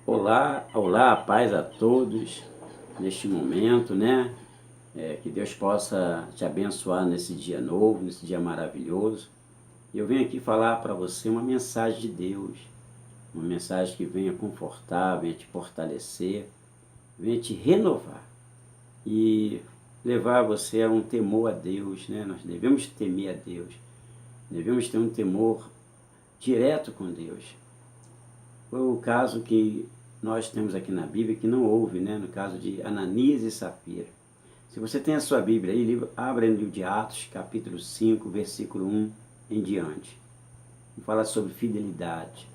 Olá, olá, paz a todos neste momento, né? Que Deus possa te abençoar nesse dia novo, nesse dia maravilhoso. Eu venho aqui falar para você uma mensagem de Deus, uma mensagem que venha confortar, venha te fortalecer, venha te renovar e levar você a um temor a Deus, né? Nós devemos temer a Deus, devemos ter um temor direto com Deus. Foi o caso que nós temos aqui na Bíblia que não houve, né? No caso de Ananias e Safira. Se você tem a sua Bíblia aí, abra no livro de Atos, capítulo 5, versículo 1 em diante. Vamos falar sobre fidelidade,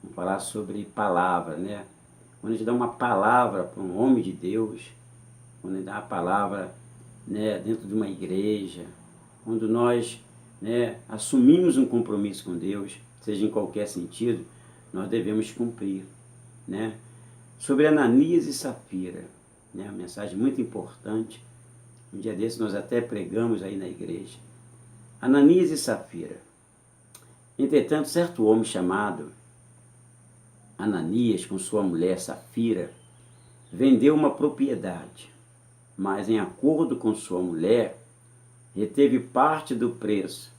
vamos falar sobre palavra, né? Quando a gente dá uma palavra para um homem de Deus, quando a gente dá uma palavra, né, dentro de uma igreja, quando nós, né, assumimos um compromisso com Deus, seja em qualquer sentido, nós devemos cumprir, né? Sobre Ananias e Safira, né? Uma mensagem muito importante. Um dia desse nós até pregamos aí na igreja. Ananias e Safira. Entretanto, certo homem chamado Ananias, com sua mulher Safira, vendeu uma propriedade, mas em acordo com sua mulher, reteve parte do preço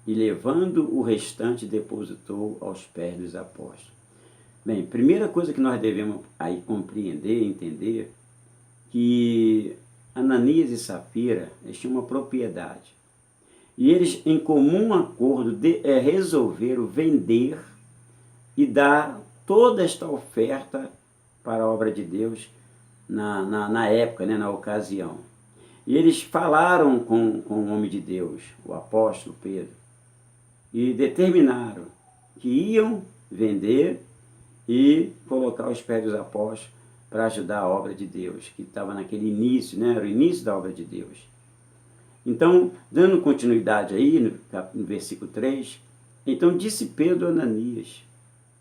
e, levando o restante, depositou aos pés dos apóstolos. Bem, primeira coisa que nós devemos aí compreender, entender, que Ananias e Safira, eles tinham uma propriedade. E eles, em comum acordo, resolveram vender e dar toda esta oferta para a obra de Deus na época, né, na ocasião. E eles falaram com o homem de Deus, o apóstolo Pedro, e determinaram que iam vender e colocar os pés dos apóstolos para ajudar a obra de Deus, que estava naquele início, né? Era o início da obra de Deus. Então, dando continuidade aí, no versículo 3, então disse Pedro a Ananias: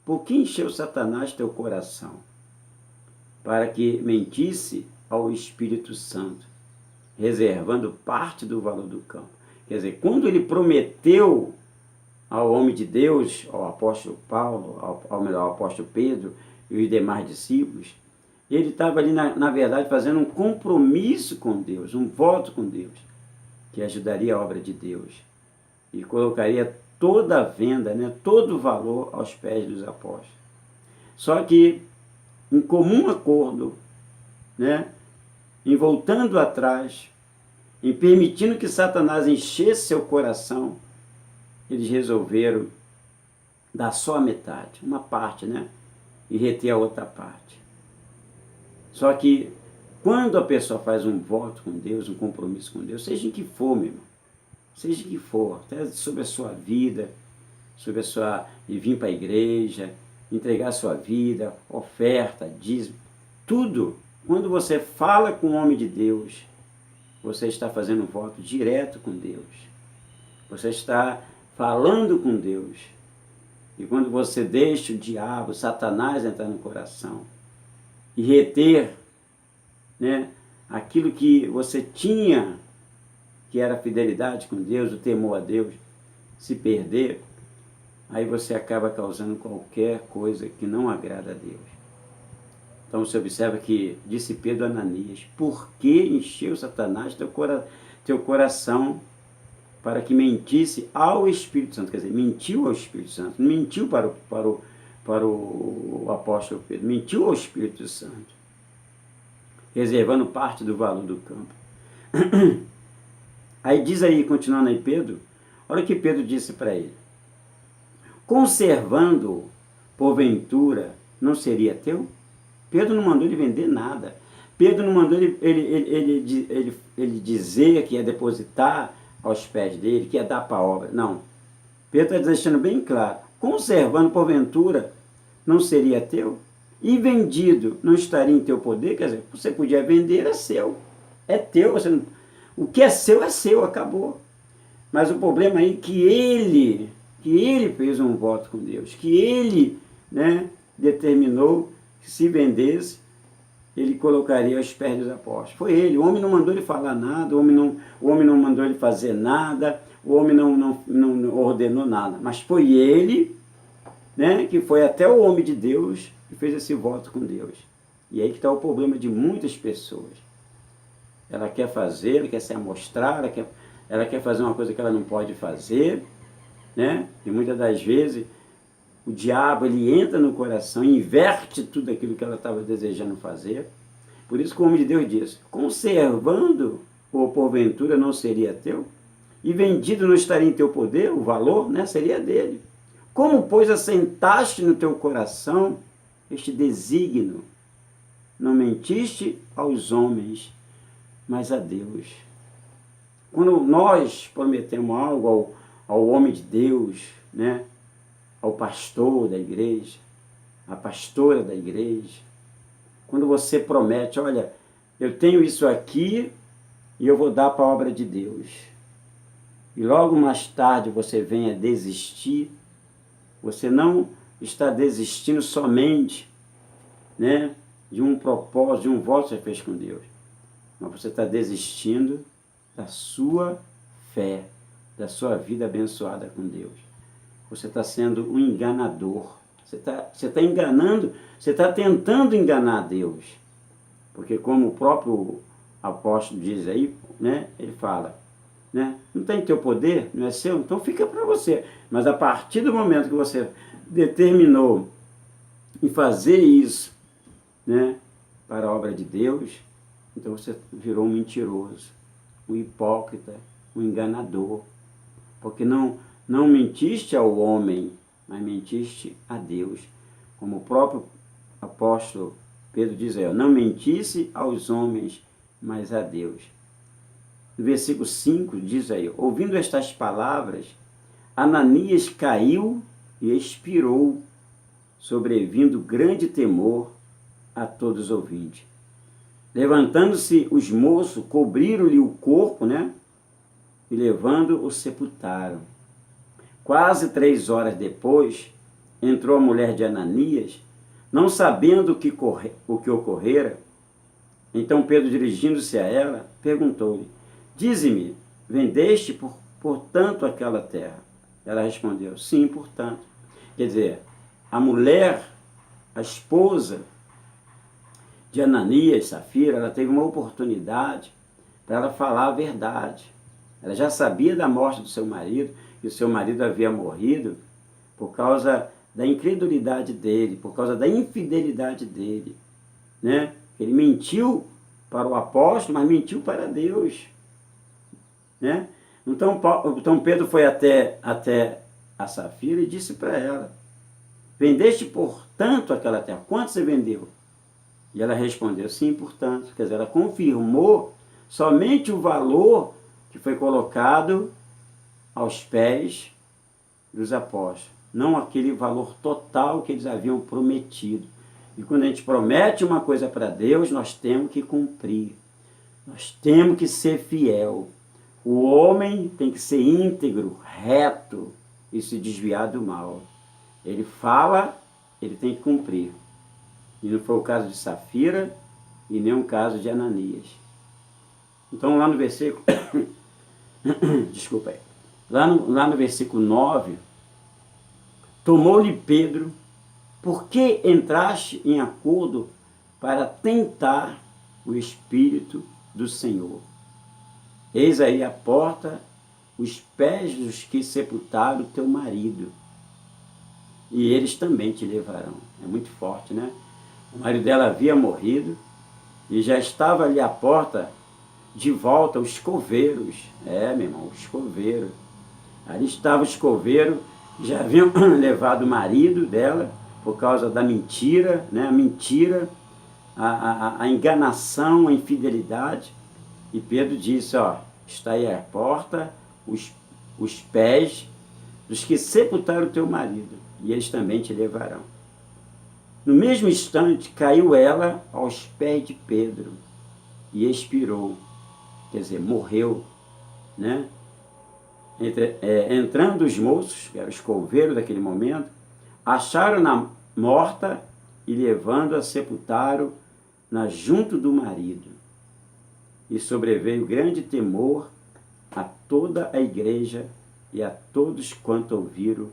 por que encheu Satanás teu coração? Para que mentisse ao Espírito Santo, reservando parte do valor do campo. Quer dizer, quando ele prometeu ao homem de Deus, ao apóstolo Paulo, ao apóstolo Pedro e os demais discípulos, ele estava ali, na verdade, fazendo um compromisso com Deus, um voto com Deus, que ajudaria a obra de Deus e colocaria toda a venda, né, todo o valor aos pés dos apóstolos. Só que, em comum acordo, né, em voltando atrás, em permitindo que Satanás enchesse seu coração, eles resolveram dar só a metade, uma parte, né? E reter a outra parte. Só que quando a pessoa faz um voto com Deus, um compromisso com Deus, seja em que for, meu irmão, seja em que for, até sobre a sua vida, sobre a sua... e vir para a igreja, entregar a sua vida, oferta, dízimo, tudo. Quando você fala com o homem de Deus, você está fazendo um voto direto com Deus. Você está falando com Deus. E quando você deixa o diabo, Satanás entrar no coração e reter, né, aquilo que você tinha, que era a fidelidade com Deus, o temor a Deus, se perder, aí você acaba causando qualquer coisa que não agrada a Deus. Então você observa que disse Pedro a Ananias: por que encheu Satanás teu coração para que mentisse ao Espírito Santo? Quer dizer, mentiu ao Espírito Santo, não mentiu para o apóstolo Pedro, mentiu ao Espírito Santo, reservando parte do valor do campo. Aí diz aí, continuando aí Pedro, olha o que Pedro disse para ele: conservando, porventura, não seria teu? Pedro não mandou ele vender nada. Pedro não mandou ele dizer que ia depositar aos pés dele, que ia dar para a obra. Não. Pedro está deixando bem claro: conservando, porventura, não seria teu? E vendido, não estaria em teu poder? Quer dizer, você podia vender, é seu. É teu. Você não... O que é seu, acabou. Mas o problema aí é que ele fez um voto com Deus, que ele, né, determinou que se vendesse, ele colocaria aos pés dos apóstolos. Foi ele. O homem não mandou ele falar nada, o homem não mandou ele fazer nada, o homem não ordenou nada. Mas foi ele, né, que foi até o homem de Deus e fez esse voto com Deus. E aí que está o problema de muitas pessoas. Ela quer fazer, ela quer se amostrar, ela quer fazer uma coisa que ela não pode fazer, né? E muitas das vezes o diabo ele entra no coração, inverte tudo aquilo que ela estava desejando fazer. Por isso que o homem de Deus diz: conservando, ou porventura não seria teu? E vendido não estaria em teu poder? O valor, né, seria dele. Como, pois, assentaste no teu coração este desígnio? Não mentiste aos homens, mas a Deus. Quando nós prometemos algo ao homem de Deus, né, ao pastor da igreja, à pastora da igreja, quando você promete: olha, eu tenho isso aqui e eu vou dar para a obra de Deus, e logo mais tarde você vem a desistir, você não está desistindo somente, né, de um propósito, de um voto que você fez com Deus, mas você está desistindo da sua fé, da sua vida abençoada com Deus. Você está sendo um enganador. Você está enganando, você está tentando enganar Deus. Porque como o próprio apóstolo diz aí, né, ele fala, né, não tem teu poder, não é seu, então fica para você. Mas a partir do momento que você determinou em fazer isso, né, para a obra de Deus, então você virou um mentiroso, um hipócrita, um enganador. Porque não mentiste ao homem, mas mentiste a Deus. Como o próprio apóstolo Pedro diz aí, não mentisse aos homens, mas a Deus. No versículo 5 diz aí: ouvindo estas palavras, Ananias caiu e expirou, sobrevindo grande temor a todos os ouvintes. Levantando-se os moços, cobriram-lhe o corpo, né? E levando, o sepultaram. Quase 3 horas depois, entrou a mulher de Ananias, não sabendo o que ocorrera. Então Pedro, dirigindo-se a ela, perguntou-lhe: dize-me, vendeste por tanto aquela terra? Ela respondeu: sim, portanto. Quer dizer, a mulher, a esposa de Ananias, Safira, ela teve uma oportunidade para ela falar a verdade. Ela já sabia da morte do seu marido, que o seu marido havia morrido por causa da incredulidade dele, por causa da infidelidade dele, né? Ele mentiu para o apóstolo, mas mentiu para Deus, né? Então Pedro foi até a Safira e disse para ela: vendeste portanto aquela terra? Quanto você vendeu? E ela respondeu: sim, portanto. Quer dizer, ela confirmou somente o valor que foi colocado aos pés dos apóstolos, não aquele valor total que eles haviam prometido. E quando a gente promete uma coisa para Deus, nós temos que cumprir, nós temos que ser fiel. O homem tem que ser íntegro, reto e se desviar do mal. Ele fala, ele tem que cumprir. E não foi o caso de Safira e nem o caso de Ananias. Então lá no versículo desculpa aí. Lá no versículo 9, tomou-lhe Pedro: por que entraste em acordo para tentar o Espírito do Senhor? Eis aí a porta, os pés dos que sepultaram teu marido, e eles também te levarão. É muito forte, né? O marido dela havia morrido e já estava ali à porta, de volta os coveiros. Meu irmão, os coveiros. Ali estava os coveiros, já haviam levado o marido dela por causa da mentira, né? A mentira, a enganação, a infidelidade. E Pedro disse: ó, está aí a porta, os pés dos que sepultaram o teu marido, e eles também te levarão. No mesmo instante, caiu ela aos pés de Pedro e expirou. Quer dizer, morreu, né? Entrando os moços, que eram os coveiros daquele momento, acharam-na morta e levando-a sepultaram junto do marido. E sobreveio grande temor a toda a igreja e a todos quanto ouviram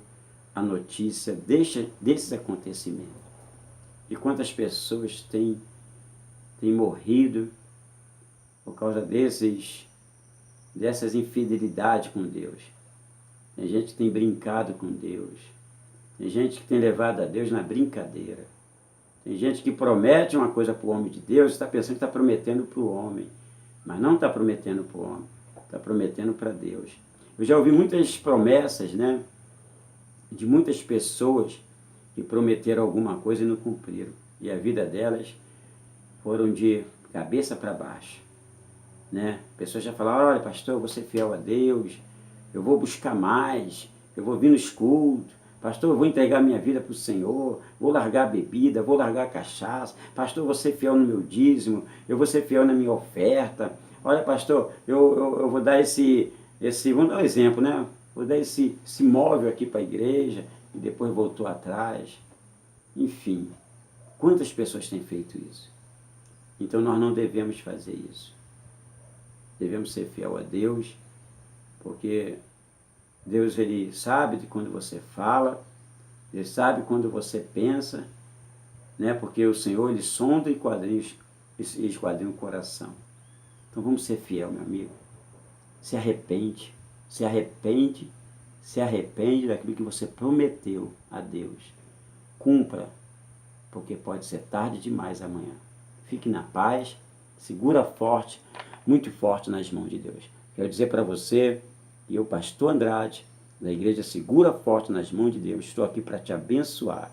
a notícia desses acontecimentos. E quantas pessoas têm morrido por causa dessas infidelidades com Deus. Tem gente que tem brincado com Deus. Tem gente que tem levado a Deus na brincadeira. Tem gente que promete uma coisa para o homem de Deus, está pensando que está prometendo para o homem. Mas não está prometendo para o homem, está prometendo para Deus. Eu já ouvi muitas promessas, né, de muitas pessoas que prometeram alguma coisa e não cumpriram. E a vida delas foram de cabeça para baixo. Né? Pessoas já falaram, olha pastor, eu vou ser fiel a Deus, eu vou buscar mais, eu vou vir nos cultos, pastor, eu vou entregar minha vida para o Senhor, vou largar a bebida, vou largar a cachaça, pastor, eu vou ser fiel no meu dízimo, eu vou ser fiel na minha oferta, olha pastor, eu vou dar vamos dar um exemplo, né? Vou dar esse móvel aqui para a igreja, e depois voltou atrás. Enfim, quantas pessoas têm feito isso? Então nós não devemos fazer isso. Devemos ser fiel a Deus, porque Deus, ele sabe de quando você fala, ele sabe quando você pensa, né? Porque o Senhor, ele sonda e esquadrinha o coração. Então vamos ser fiel, meu amigo. Se arrepende daquilo que você prometeu a Deus. Cumpra, porque pode ser tarde demais amanhã. Fique na paz, segura forte, muito forte nas mãos de Deus. Quero dizer para você, que eu, pastor Andrade, da igreja Segura Forte nas mãos de Deus, estou aqui para te abençoar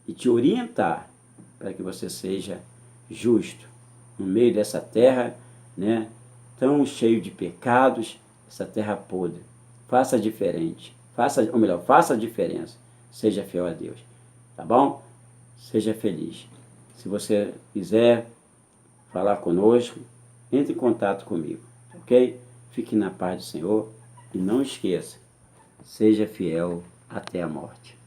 e te orientar para que você seja justo no meio dessa terra, né, tão cheio de pecados, essa terra podre. Faça diferente, faça a diferença, seja fiel a Deus, tá bom? Seja feliz. Se você quiser falar conosco, entre em contato comigo, ok? Fique na paz do Senhor e não esqueça, seja fiel até a morte.